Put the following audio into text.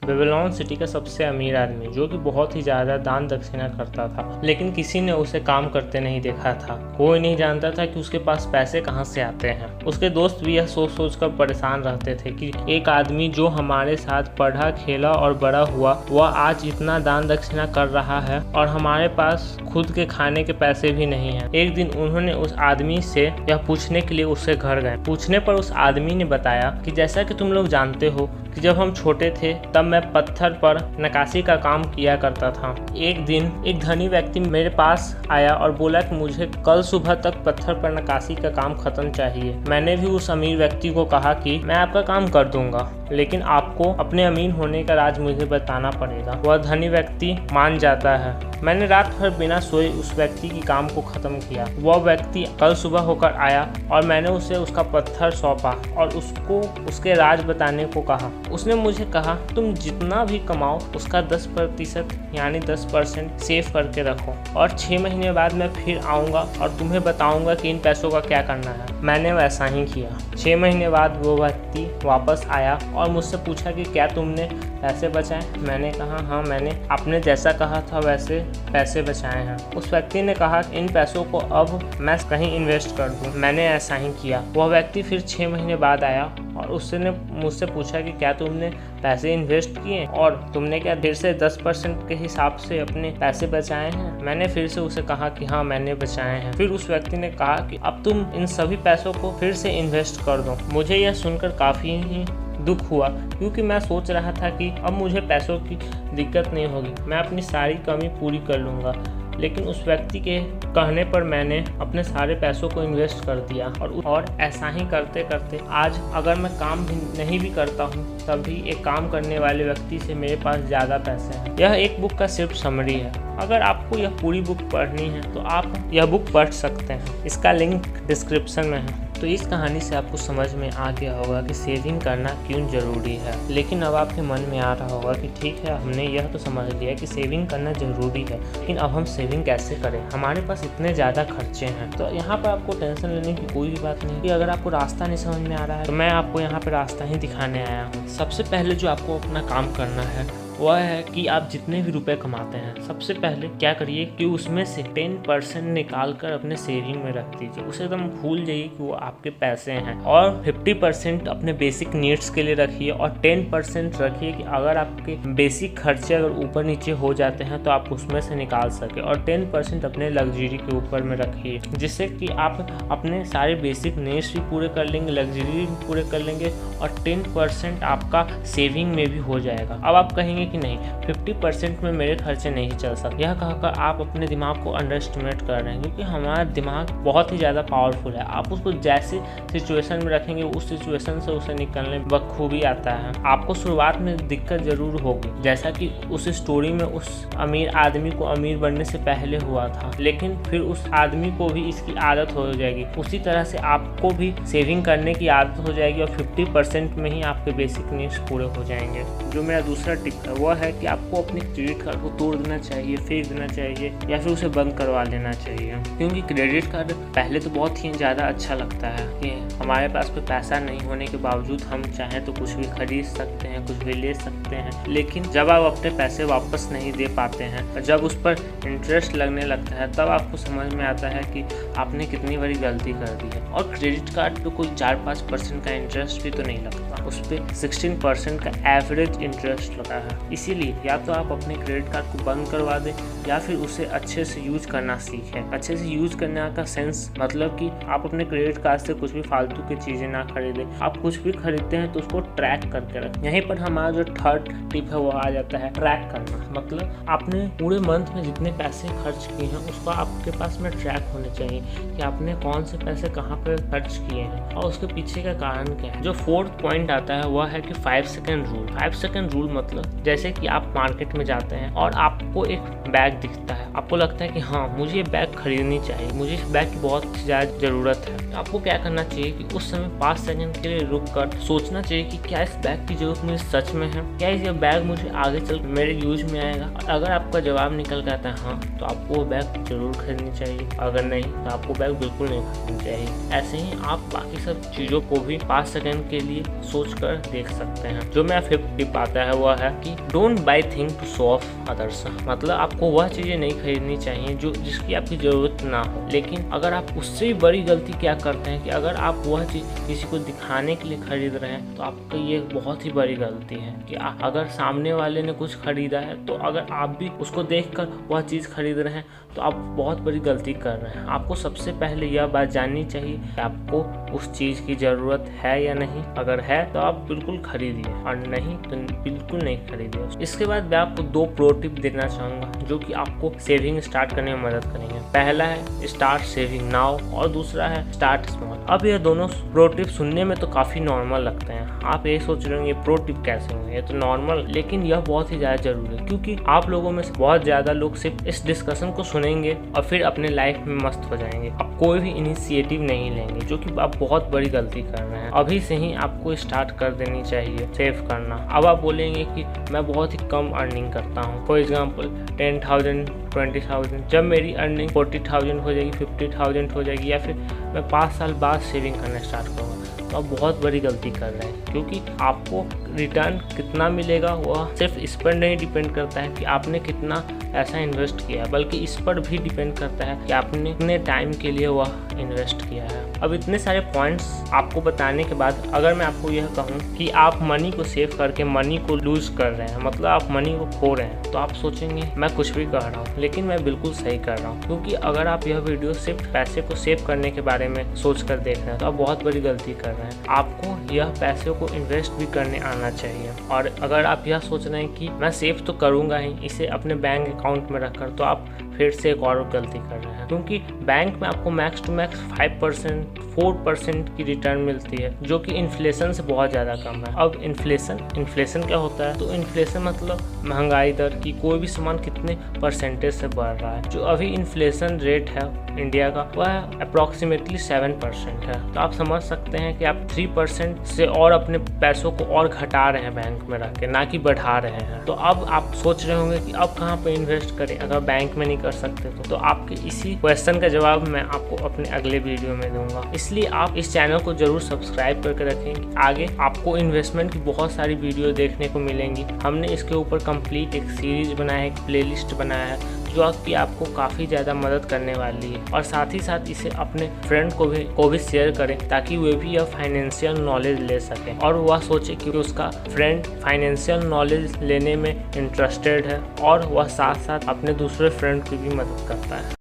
Babylon city का सबसे अमीर आदमी, जो कि बहुत ही ज़्यादा दान दक्षिणा करता था, लेकिन किसी ने उसे काम करते नहीं देखा था। कोई नहीं जानता था कि उसके पास पैसे कहाँ से आते हैं। उसके दोस्त भी यह सोच सोच कर परेशान रहते थे कि एक आदमी जो हमारे साथ पढ़ा, खेला और बड़ा हुआ, वह आज इतना दान दक्षिणा कर रहा है और हमारे पास खुद के खाने के पैसे भी नहीं हैं। एक दिन उन्होंने उस आदमी से यह पूछने के लिए उसके घर गए। पूछने पर उस आदमी ने बताया कि जैसा कि तुम लोग जानते हो कि जब हम छोटे थे तब मैं पत्थर पर नक्काशी का काम किया करता था। एक दिन एक धनी व्यक्ति मेरे पास आया और बोला कि मुझे कल सुबह तक पत्थर पर नक्काशी का काम खत्म चाहिए। मैंने भी उस अमीर व्यक्ति को कहा कि मैं आपका काम कर दूंगा, लेकिन आपको अपने अमीर होने का राज मुझे बताना पड़ेगा। वह धनी व्यक्ति मान जाता है। मैंने रात भर बिना सोए उस व्यक्ति की काम को खत्म किया। वह व्यक्ति कल सुबह होकर आया और मैंने उसे उसका पत्थर सौंपा और उसको उसके राज बताने को कहा। उसने मुझे कहा, तुम जितना भी कमाओ उसका 10% यानी 10% सेव करके रखो और 6 महीने बाद मैं फिर आऊँगा और तुम्हें बताऊँगा कि इन पैसों का क्या करना है। मैंने वैसा ही किया। 6 महीने बाद वो व्यक्ति वापस आया और मुझसे पूछा कि क्या तुमने पैसे बचाए? मैंने कहा हाँ, मैंने आपने जैसा कहा था वैसे पैसे बचाए हैं। उस व्यक्ति ने कहा इन पैसों को अब मैं कहीं इन्वेस्ट कर दूं। मैंने ऐसा ही किया। वह व्यक्ति फिर 6 महीने बाद आया और उसने मुझसे पूछा कि क्या तुमने पैसे इन्वेस्ट किए और तुमने क्या फिर से 10% के हिसाब से अपने पैसे बचाए हैं? मैंने फिर से उसे कहा कि हाँ, मैंने बचाए हैं। फिर उस व्यक्ति ने कहा कि अब तुम इन सभी पैसों को फिर से इन्वेस्ट कर दो। मुझे यह सुनकर काफ़ी ही दुख हुआ, क्योंकि मैं सोच रहा था कि अब मुझे पैसों की दिक्कत नहीं होगी, मैं अपनी सारी कमी पूरी कर लूँगा। लेकिन उस व्यक्ति के कहने पर मैंने अपने सारे पैसों को इन्वेस्ट कर दिया और ऐसा ही करते करते आज अगर मैं काम भी नहीं भी करता हूँ तब भी एक काम करने वाले व्यक्ति से मेरे पास ज़्यादा पैसे हैं। यह एक बुक का सिर्फ समरी है। अगर आपको यह पूरी बुक पढ़नी है तो आप यह बुक पढ़ सकते हैं। इसका लिंक डिस्क्रिप्शन में है। तो इस कहानी से आपको समझ में आ गया होगा कि सेविंग करना क्यों ज़रूरी है। लेकिन अब आपके मन में आ रहा होगा कि ठीक है, हमने यह तो समझ लिया कि सेविंग करना ज़रूरी है, लेकिन अब हम सेविंग कैसे करें? हमारे पास इतने ज़्यादा खर्चे हैं। तो यहाँ पर आपको टेंशन लेने की कोई भी बात नहीं कि अगर आपको रास्ता नहीं समझ में आ रहा है तो मैं आपको यहाँ पर रास्ता ही दिखाने आया हूँ। सबसे पहले जो आपको अपना काम करना है वह है कि आप जितने भी रुपए कमाते हैं, सबसे पहले क्या करिए कि उसमें से 10% निकाल कर अपने सेविंग में रख दीजिए। उसे एकदम भूल जाइए कि वो आपके पैसे हैं और 50% अपने बेसिक नीड्स के लिए रखिए और 10% रखिए कि अगर आपके बेसिक खर्चे अगर ऊपर नीचे हो जाते हैं तो आप उसमें से निकाल सके और 10% अपने लग्जरी के ऊपर में रखिए, जिससे कि आप अपने सारे बेसिक नीड्स भी पूरे कर लेंगे, लग्जरी भी पूरे कर लेंगे और 10% आपका सेविंग में भी हो जाएगा। अब आप कहेंगे कि नहीं, 50% में मेरे खर्चे नहीं चल सकते। यह कहकर आप अपने दिमाग को अंडर एस्टिमेट कर रहे हैं, क्योंकि हमारा दिमाग बहुत ही ज़्यादा पावरफुल है। आप उसको जैसे सिचुएशन में रखेंगे उस सिचुएशन से उसे निकलने बखूबी आता है। आपको शुरुआत में दिक्कत जरूर होगी, जैसा कि उस स्टोरी में उस अमीर आदमी को अमीर बनने से पहले हुआ था, लेकिन फिर उस आदमी को भी इसकी आदत हो जाएगी। उसी तरह से आपको भी सेविंग करने की आदत हो जाएगी और 50% में ही आपके बेसिक नीड्स पूरे हो जाएंगे। जो मेरा दूसरा टिप है वह है कि आपको अपने क्रेडिट कार्ड को तोड़ देना चाहिए, फेंक देना चाहिए या फिर उसे बंद करवा लेना चाहिए। क्योंकि क्रेडिट कार्ड पहले तो बहुत ही ज़्यादा अच्छा लगता है कि हमारे पास कोई पैसा नहीं होने के बावजूद हम चाहें तो कुछ भी खरीद सकते हैं, कुछ भी ले सकते हैं। लेकिन जब आप अपने पैसे वापस नहीं दे पाते हैं और जब उस पर इंटरेस्ट लगने लगता है तब आपको समझ में आता है कि आपने कितनी बड़ी गलती कर दी है। और क्रेडिट कार्ड पे कोई 4-5% का इंटरेस्ट भी तो नहीं लगता, उस पर 16% का एवरेज इंटरेस्ट लगा है। इसीलिए या तो आप अपने क्रेडिट कार्ड को बंद करवा दें या फिर उसे अच्छे से यूज करना सीखें। अच्छे से यूज करने का सेंस मतलब कि आप अपने क्रेडिट कार्ड से कुछ भी फालतू की चीज़ें ना खरीदें। आप कुछ भी खरीदते हैं तो उसको ट्रैक करके रखें। यहीं पर हमारा जो थर्ड टिप है वो आ जाता है ट्रैक करना। मतलब आपने पूरे मंथ में जितने पैसे खर्च किए हैं उसका आपके पास में ट्रैक होने चाहिए कि आपने कौन से पैसे कहाँ पे खर्च किए हैं और उसके पीछे का कारण क्या है। जो फोर्थ पॉइंट आता है वह है कि 5 सेकंड रूल। 5 सेकंड रूल मतलब जैसे कि आप मार्केट में जाते हैं और आपको एक बैग दिखता है, आपको लगता है कि हाँ मुझे ये बैग खरीदनी चाहिए, मुझे इस बैग की बहुत ज़्यादा ज़रूरत है। तो आपको क्या करना चाहिए कि उस समय 5 सेकंड के लिए रुक कर सोचना चाहिए कि क्या इस बैग की ज़रूरत मुझे सच में है, क्या ये बैग मुझे आगे चल मेरे यूज में आएगा। और अगर आपका जवाब निकल के आता है हाँ, तो आपको वो बैग जरूर खरीदनी चाहिए, अगर नहीं तो आपको बैग बिल्कुल नहीं खरीदनी चाहिए। ऐसे ही आप बाकी सब चीज़ों को भी 5 सेकंड के लिए लिए सोचकर देख सकते हैं। जो मेरा 5th टिप आता है वह है कि don't buy thing to show off others. मतलब आपको वह चीजें नहीं खरीदनी चाहिए जो जिसकी आपकी जरूरत ना हो। लेकिन अगर आप उससे भी बड़ी गलती क्या करते हैं कि अगर आप वह चीज किसी को दिखाने के लिए खरीद रहे हैं तो आपका ये बहुत ही बड़ी गलती है कि अगर सामने वाले ने कुछ खरीदा है तो अगर आप भी उसको देखकर वह चीज खरीद रहे हैं तो आप बहुत बड़ी गलती कर रहे हैं। आपको सबसे पहले यह बात जाननी चाहिए कि आपको उस चीज की जरूरत है या नहीं। अगर है तो आप बिल्कुल खरीदिए और नहीं तो बिल्कुल नहीं खरीदिए। इसके बाद मैं आपको 2 प्रो टिप देना चाहूँगा जो कि आपको सेविंग स्टार्ट करने में मदद करेंगे। पहला है स्टार्ट सेविंग नाउ और दूसरा है स्टार्ट स्मॉल। अब ये दोनों प्रो टिप सुनने में तो काफ़ी नॉर्मल लगते हैं। आप ये सोच रहे होंगे ये प्रो टिप कैसे होंगे, ये तो नॉर्मल, लेकिन यह बहुत ही ज़्यादा जरूरी है क्योंकि आप लोगों में से बहुत ज़्यादा लोग सिर्फ इस डिस्कशन को सुनेंगे और फिर अपने लाइफ में मस्त हो जाएंगे। आप कोई भी इनिशिएटिव नहीं लेंगे जो कि आप बहुत बड़ी गलती कर रहे हैं। अभी से ही आपको स्टार्ट कर देनी चाहिए सेव करना। अब आप बोलेंगे कि मैं बहुत ही कम अर्निंग करता हूँ, फॉर एग्जाम्पल 10,000 20,000। जब मेरी अर्निंग 40,000 हो जाएगी, 50,000 हो जाएगी या फिर मैं 5 साल बाद सेविंग करना स्टार्ट करूँगा तो आप बहुत बड़ी गलती कर रहे हैं क्योंकि आपको रिटर्न कितना मिलेगा वह सिर्फ इस पर नहीं डिपेंड करता है कि आपने कितना ऐसा इन्वेस्ट किया है, बल्कि इस पर भी डिपेंड करता है कि आपने कितने टाइम के लिए वह इन्वेस्ट किया है। अब इतने सारे पॉइंट्स आपको बताने के बाद अगर मैं आपको यह कहूँ कि आप मनी को सेव करके मनी को लूज कर रहे हैं, मतलब आप मनी को खो रहे हैं, तो आप सोचेंगे मैं कुछ भी कह रहा हूँ, लेकिन मैं बिल्कुल सही कर रहा हूँ। क्योंकि अगर आप यह वीडियो सिर्फ पैसे को सेव करने के बारे में सोच कर देख रहे हैं तो आप बहुत बड़ी गलती कर रहे हैं। आपको यह पैसे को इन्वेस्ट भी करने आना चाहिए। और अगर आप यह सोच रहे हैं कि मैं सेव तो करूँगा ही, इसे अपने बैंक अकाउंट में रखकर, तो आप फिर से एक और गलती कर रहे हैं क्योंकि बैंक में आपको मैक्स टू मैक्स 5% 4% की रिटर्न मिलती है जो कि इन्फ्लेशन से बहुत ज़्यादा कम है। अब इन्फ्लेशन क्या होता है? तो इन्फ्लेशन मतलब महंगाई दर की कोई भी सामान कितने परसेंटेज से बढ़ रहा है। जो अभी इन्फ्लेशन रेट है इंडिया का वह अप्रॉक्सीमेटली 7% है। तो आप समझ सकते हैं कि आप 3% से और अपने पैसों को और घटा रहे हैं बैंक में रख के, ना कि बढ़ा रहे हैं। तो अब आप सोच रहे होंगे कि अब कहाँ पे इन्वेस्ट करें अगर बैंक में नहीं कर सकते तो आपके इसी क्वेश्चन का जवाब मैं आपको अपने अगले वीडियो में दूंगा। इसलिए आप इस चैनल को जरूर सब्सक्राइब करके रखें। आगे आपको इन्वेस्टमेंट की बहुत सारी वीडियो देखने को मिलेंगी। हमने इसके ऊपर कंप्लीट एक सीरीज बनाया है, एक प्लेलिस्ट बनाया है जो आपको काफ़ी ज़्यादा मदद करने वाली है। और साथ ही साथ इसे अपने फ्रेंड को भी शेयर करें ताकि वे भी यह फाइनेंशियल नॉलेज ले सकें और वह सोचे कि उसका फ्रेंड फाइनेंशियल नॉलेज लेने में इंटरेस्टेड है और वह साथ साथ अपने दूसरे फ्रेंड की भी मदद करता है।